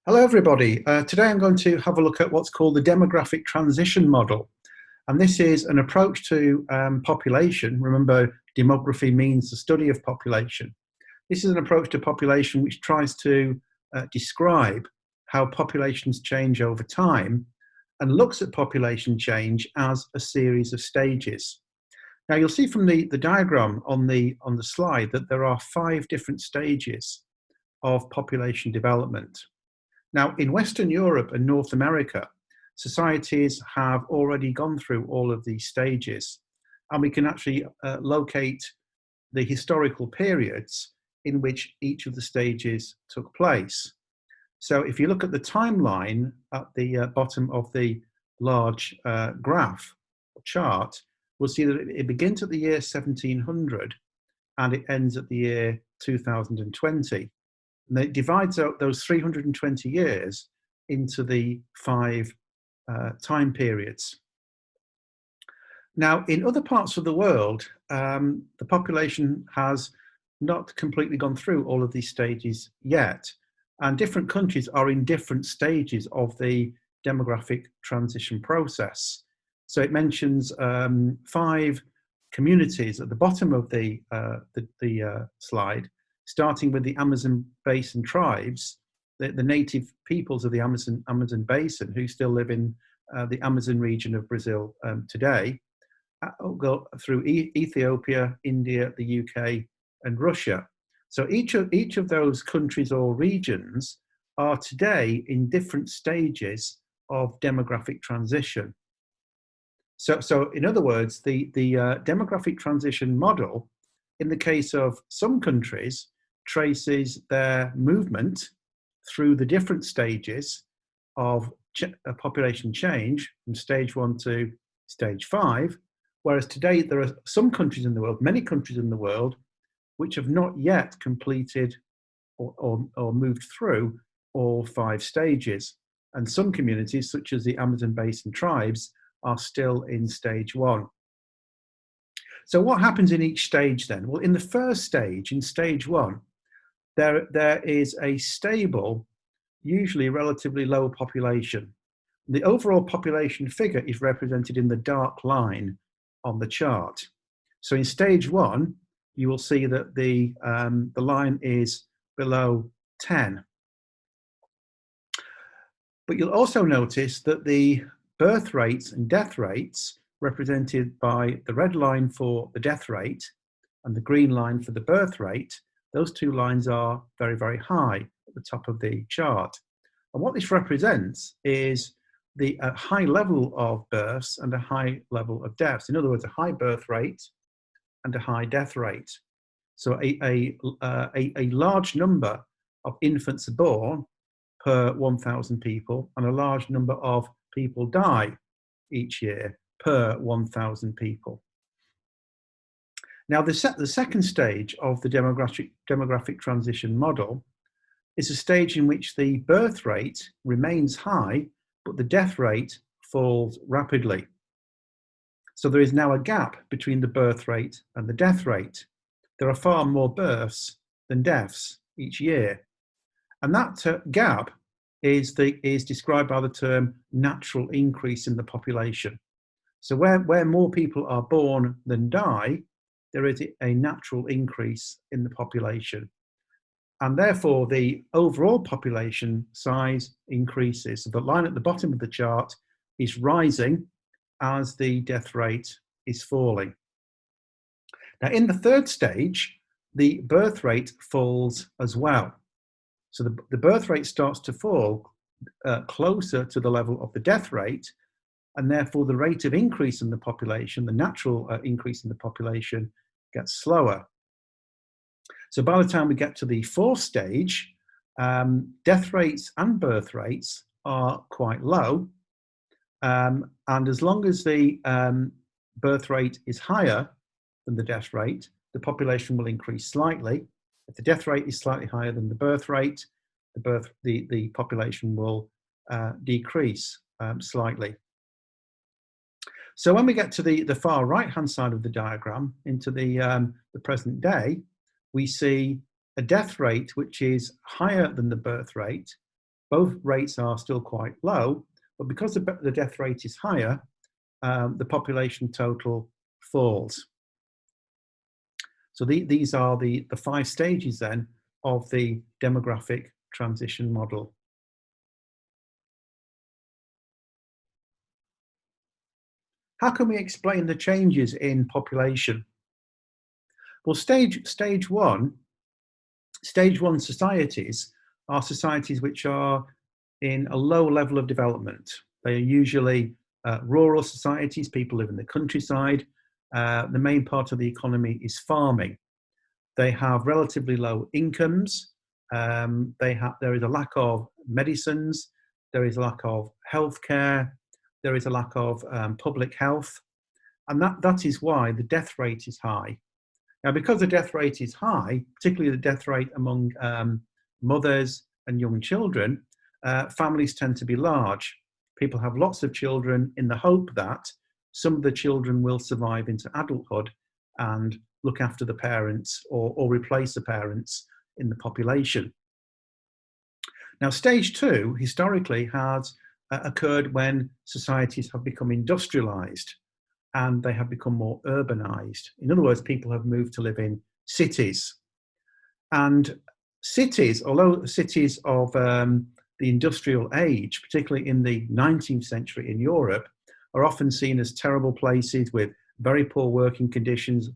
Hello, everybody. Today I'm going to have a look at what's called the demographic transition model. And this is an approach to population. Remember, demography means the study of population. This is an approach to population which tries to describe how populations change over time and looks at population change as a series of stages. Now, you'll see from the diagram on the slide that there are 5 different stages of population development. Now, in Western Europe and North America, societies have already gone through all of these stages, and we can actually locate the historical periods in which each of the stages took place. So if you look at the timeline at the bottom of the large graph or chart, we'll see that it begins at the year 1700 and it ends at the year 2020. And it divides out those 320 years into the 5 time periods. Now, in other parts of the world, the population has not completely gone through all of these stages yet, and different countries are in different stages of the demographic transition process. So it mentions 5 communities at the bottom of the slide, starting with the Amazon Basin tribes, the native peoples of the Amazon Basin who still live in the Amazon region of Brazil today, go through Ethiopia, India, the UK, and Russia. So each of those countries or regions are today in different stages of demographic transition. So in other words, the demographic transition model, in the case of some countries, traces their movement through the different stages of population change from stage 1 to stage 5, whereas today there are some countries in the world, many countries in the world, which have not yet completed or moved through all 5 stages. And some communities, such as the Amazon Basin tribes, are still in stage 1. So what happens in each stage then? Well, in the first stage, in stage 1, there is a stable, usually relatively low population. The overall population figure is represented in the dark line on the chart. So in stage 1, you will see that the line is below 10. But you'll also notice that the birth rates and death rates, represented by the red line for the death rate and the green line for the birth rate, those 2 lines are very, very high at the top of the chart. And what this represents is the high level of births and a high level of deaths. In other words, a high birth rate and a high death rate. So a large number of infants are born per 1,000 people, and a large number of people die each year per 1,000 people. Now, the second stage of the demographic transition model is a stage in which the birth rate remains high, but the death rate falls rapidly. So there is now a gap between the birth rate and the death rate. There are far more births than deaths each year. And that gap is described by the term natural increase in the population. So where more people are born than die, there is a natural increase in the population. And therefore, the overall population size increases. So the line at the bottom of the chart is rising as the death rate is falling. Now, in the third stage, the birth rate falls as well. So the birth rate starts to fall closer to the level of the death rate, and therefore the rate of increase in the population, the natural increase in the population, gets slower. So by the time we get to the 4th stage, death rates and birth rates are quite low. And as long as the birth rate is higher than the death rate, the population will increase slightly. If the death rate is slightly higher than the birth rate, the population will decrease slightly. So when we get to the far right-hand side of the diagram, into the present day, we see a death rate which is higher than the birth rate, Both rates are still quite low, but because the death rate is higher, the population total falls. So these are the 5 stages then of the demographic transition model. How can we explain the changes in population? Well, stage one societies are societies which are in a low level of development. They are usually rural societies. People live in the countryside. The main part of the economy is farming. They have relatively low incomes. There is a lack of medicines. There is a lack of healthcare. There is a lack of public health. And that is why the death rate is high. Now, because the death rate is high, particularly the death rate among mothers and young children, families tend to be large. People have lots of children in the hope that some of the children will survive into adulthood and look after the parents or replace the parents in the population. Now, stage 2 historically has occurred when societies have become industrialized and they have become more urbanized. In other words, people have moved to live in cities. And cities, although cities of the industrial age, particularly in the 19th century in Europe, are often seen as terrible places with very poor working conditions,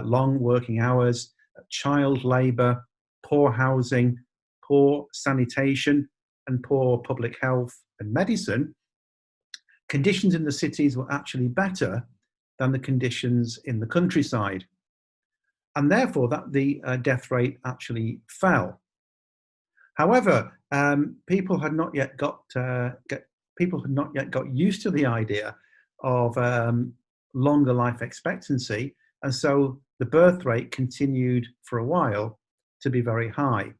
long working hours, child labour, poor housing, poor sanitation, and poor public health and medicine. Conditions in the cities were actually better than the conditions in the countryside. And therefore, the death rate actually fell. However, people had not yet got used to the idea of longer life expectancy, and so the birth rate continued for a while to be very high.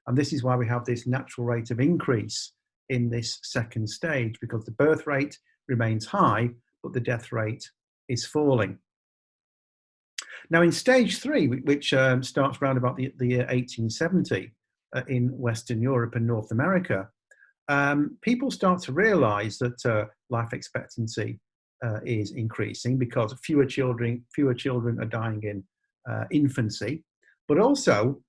And this is why we have this natural rate of increase in this second stage, because the birth rate remains high, but the death rate is falling. Now, in stage 3, which starts around about the year 1870 in Western Europe and North America, people start to realize that life expectancy is increasing because fewer children are dying in infancy, but also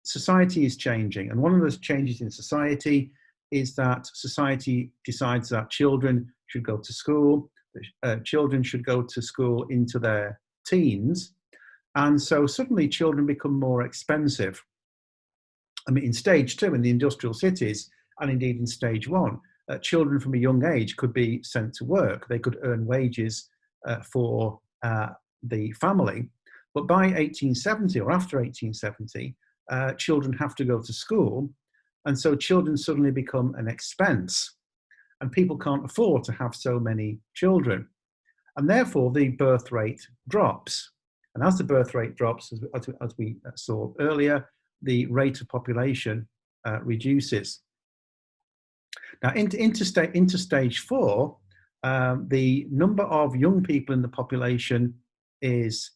society is changing. And one of the changes in society is that society decides that children should go to school, children should go to school into their teens, and so suddenly children become more expensive. I mean, in stage 2, in the industrial cities, and indeed in stage 1, children from a young age could be sent to work. They could earn wages for the family. But by 1870 or after 1870, children have to go to school. And so children suddenly become an expense. And people can't afford to have so many children. And therefore, the birth rate drops. And as the birth rate drops, as we saw earlier, the rate of population reduces. Now, into stage 4, the number of young people in the population is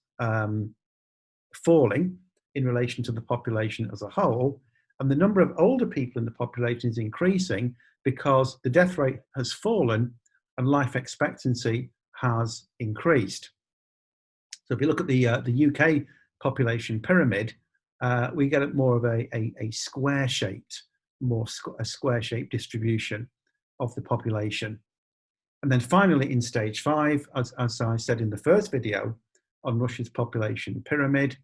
falling in relation to the population as a whole, and the number of older people in the population is increasing because the death rate has fallen and life expectancy has increased. So if you look at the UK population pyramid, we get more of a square-shaped, a square-shaped distribution of the population. And then finally, in stage 5, as I said in the first video on Russia's population pyramid,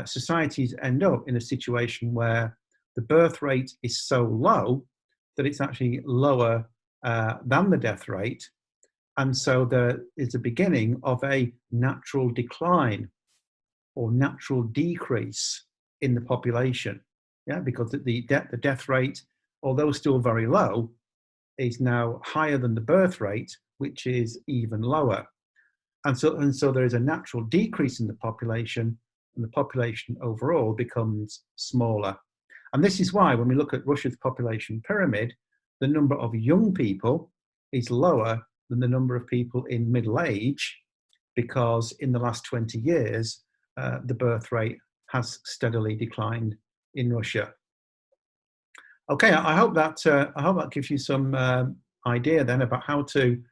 societies end up in a situation where the birth rate is so low that it's actually lower than the death rate. And so there is a beginning of a natural decline or natural decrease in the population. Yeah, because the death rate, although still very low, is now higher than the birth rate, which is even lower. And so there is a natural decrease in the population, and the population overall becomes smaller. And this is why when we look at Russia's population pyramid, the number of young people is lower than the number of people in middle age, because in the last 20 years, the birth rate has steadily declined in Russia. Okay, I hope that gives you some idea then about how to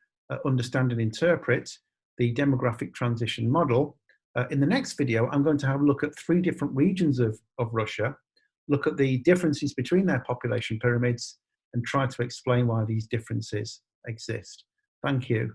understand and interpret the demographic transition model. In the next video, I'm going to have a look at 3 different regions of Russia, look at the differences between their population pyramids, and try to explain why these differences exist. Thank you.